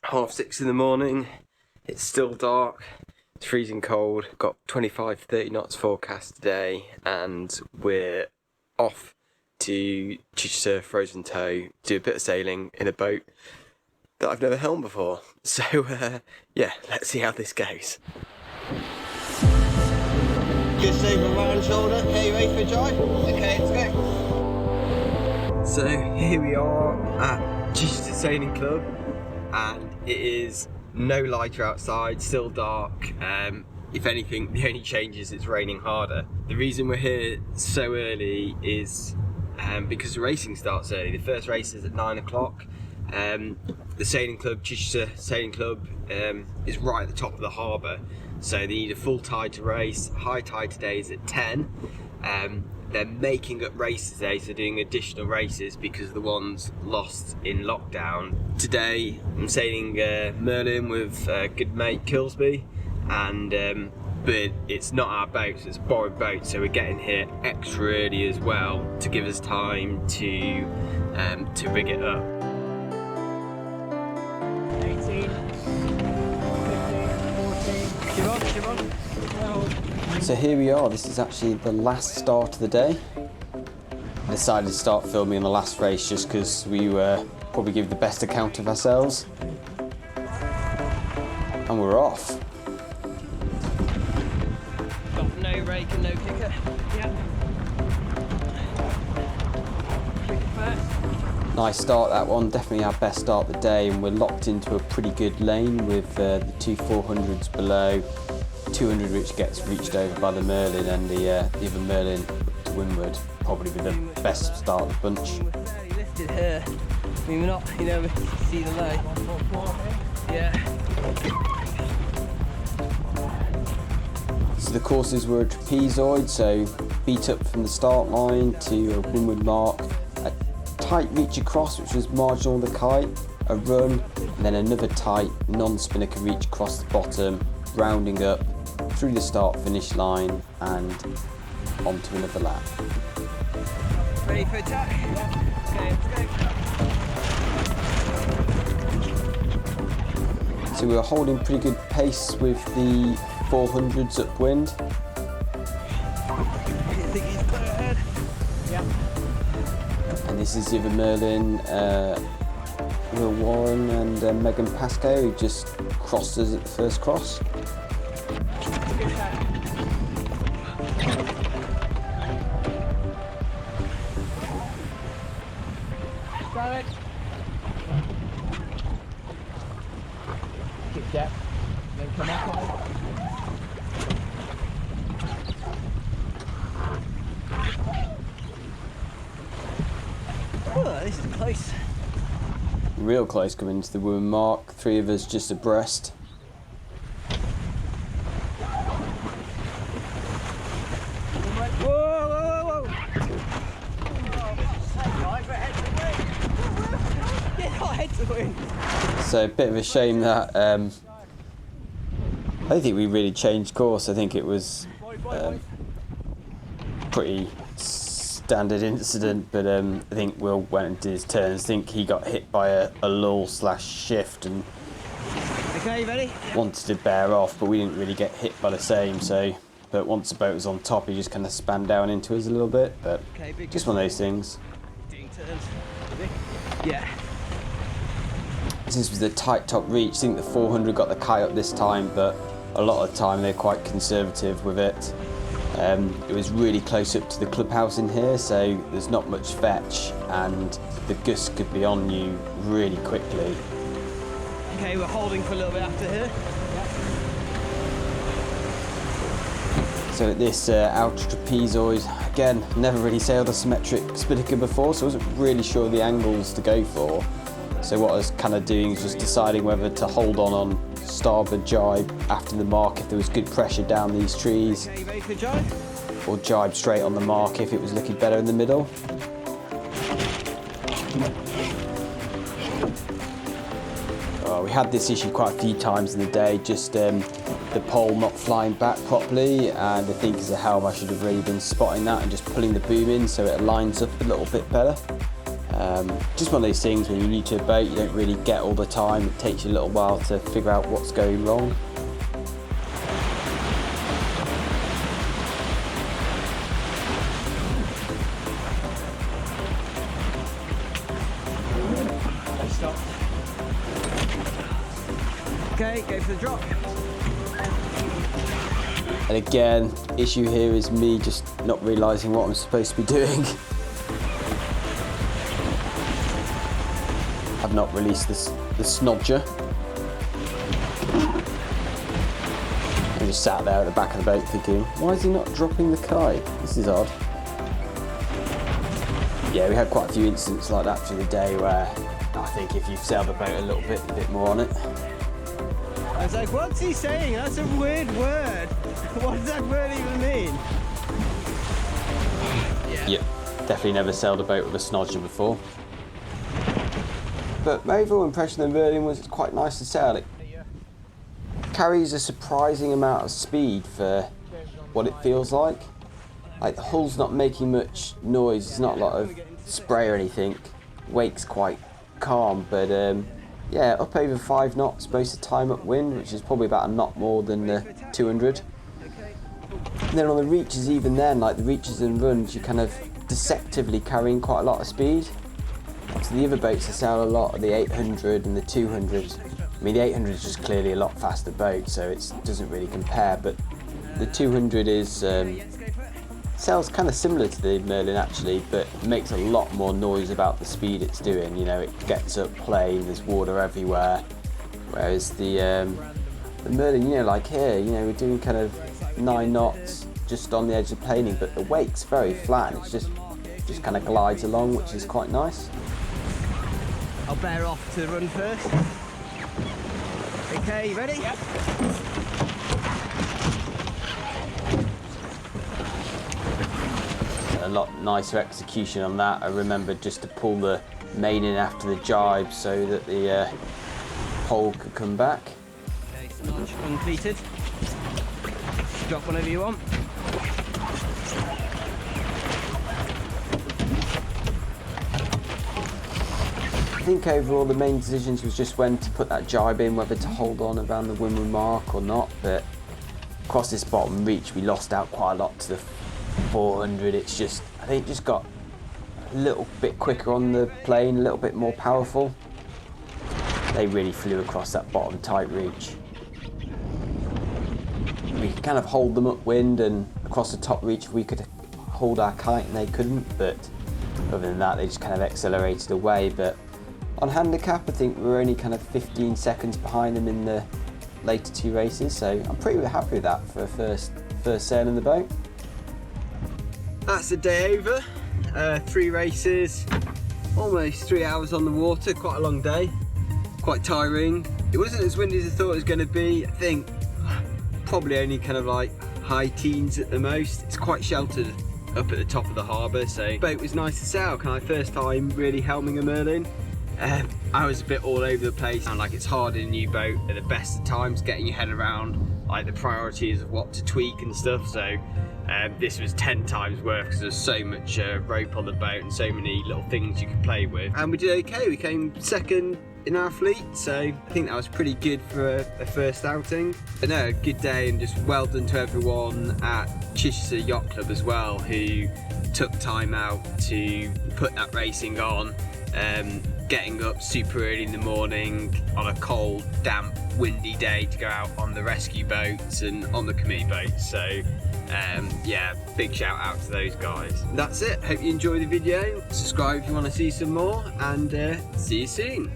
6:30 in the morning. It's still dark. It's freezing cold. Got 25-30 knots forecast today, and we're off to Chichester Frozen Toe, do a bit of sailing in a boat that I've never helmed before. So yeah, let's see how this goes. Good save from right hand shoulder. Okay, you ready for a drive? Okay, let's go. So here we are at Chichester Sailing Club, and it is no lighter outside, still dark. If anything, the only change is it's raining harder. The reason we're here so early is because the racing starts early. The first race is at 9 o'clock. The sailing club, Chichester Sailing Club, is right at the top of the harbour, so they need a full tide to race. High tide today is at 10. They're making up races today, so doing additional races because of the ones lost in lockdown. Today I'm sailing Merlin with good mate Kilsby, and but it's not our boat, so it's a borrowed boat, so we're getting here extra early as well to give us time to rig it up. 18, 15, 14. Come on. So here we are, this is actually the last start of the day. I decided to start filming the last race just because we probably give the best account of ourselves. And we're off. Got no rake and no kicker. Yeah. Kicker first. Nice start, that one, definitely our best start of the day, and we're locked into a pretty good lane with the two 400s below, 200 which gets reached over by the Merlin, and the other Merlin to windward, probably be the best start of the bunch. We're fairly lifted here. I mean, we're not, you know, we can see the low. Yeah. So the courses were a trapezoid, so beat up from the start line to a windward mark, a tight reach across which was marginal on the kite, a run, and then another tight non-spinnaker reach across the bottom, rounding up through the start finish line and onto another lap. Ready for attack? Yeah. Okay, let's go. So we were holding pretty good pace with the 400s upwind. I think he's clear ahead. Yeah. And this is the other Merlin, Will Warren and Megan Pascoe, who just crossed us at the first cross. Good shot. Got it. Keep depth. Then come up on it. Oh, this is close. Real close coming into the woman mark, three of us just abreast. Whoa! Get our head to win. So a bit of a shame that I don't think we really changed course. I think it was pretty standard incident, but I think Will went into his turns. I think he got hit by a lull / shift and Okay, ready? wanted to bear off, but we didn't really get hit by the same. So, but once the boat was on top, he just kind of span down into us a little bit. But Okay, big just one of those things. doing turns. Yeah. This was the tight top reach. I think the 400 got the kite up this time, but a lot of the time they're quite conservative with it. It was really close up to the clubhouse in here, so there's not much fetch, and the gust could be on you really quickly. Okay, we're holding for a little bit after here. So at this outer trapezoid, again, never really sailed a symmetric spinnaker before, so I wasn't really sure the angles to go for. So what I was kind of doing is just deciding whether to hold on starboard jibe after the mark if there was good pressure down these trees, Okay, ready for jibe? or jibe straight on the mark if it was looking better in the middle. We had this issue quite a few times in the day, just the pole not flying back properly, and I think as a helm I should have really been spotting that and just pulling the boom in so it lines up a little bit better. Just one of those things when you're new to a boat, you don't really get all the time. It takes you a little while to figure out what's going wrong. Stop. Okay, go for the drop. And again, issue here is me just not realising what I'm supposed to be doing. I've not released the snodger. I just sat there at the back of the boat thinking, why is he not dropping the kite? This is odd. Yeah, we had quite a few incidents like that through the day where I think if you've sailed the boat a bit more on it. I was like, what's he saying? That's a weird word. What does that word even mean? Yep, definitely never sailed a boat with a snodger before. But my overall impression of Merlin was it's quite nice to sail. It carries a surprising amount of speed for what it feels like. Like the hull's not making much noise, there's not a lot of spray or anything. Wake's quite calm, but yeah, up over 5 knots most of the time upwind, which is probably about a knot more than the 200. And then on the reaches, even then, like the reaches and runs, you're kind of deceptively carrying quite a lot of speed. So the other boats I sail a lot are the 800 and the 200. I mean, the 800 is just clearly a lot faster boat, so it doesn't really compare, but the 200 is sails kind of similar to the Merlin actually, but makes a lot more noise about the speed it's doing. You know, it gets up plane, there's water everywhere, whereas the Merlin, you know, like here, you know, we're doing kind of 9 knots just on the edge of planing, but the wake's very flat and it's just kind of glides along, which is quite nice. I'll bear off to the run first. Okay, you ready? Yep. A lot nicer execution on that. I remember just to pull the main in after the jibe so that the pole could come back. Okay, snodge completed. Drop whenever you want. I think overall the main decisions was just when to put that jibe in, whether to hold on around the windward mark or not, but across this bottom reach we lost out quite a lot to the 400. It's just, I think it just got a little bit quicker on the plane, a little bit more powerful. They really flew across that bottom tight reach. We could kind of hold them upwind, and across the top reach we could hold our kite and they couldn't, but other than that they just kind of accelerated away. But on handicap I think we were only kind of 15 seconds behind them in the later 2 races, so I'm pretty happy with that for a first sail in the boat. That's the day over. 3 races, almost 3 hours on the water, quite a long day, quite tiring. It wasn't as windy as I thought it was going to be. I think probably only kind of like high teens at the most. It's quite sheltered up at the top of the harbour, so the boat was nice to sail. Kind of first time really helming a Merlin. I was a bit all over the place, and like it's hard in a new boat at the best of times getting your head around like the priorities of what to tweak and stuff, so this was 10 times worse because there's so much rope on the boat and so many little things you could play with. And we did okay, we came second in our fleet, so I think that was pretty good for a first outing. But no, a good day, and just well done to everyone at Chichester Yacht Club as well who took time out to put that racing on. Getting up super early in the morning on a cold, damp, windy day to go out on the rescue boats and on the committee boats. So yeah, big shout out to those guys. That's it. Hope you enjoyed the video. Subscribe if you want to see some more, and see you soon.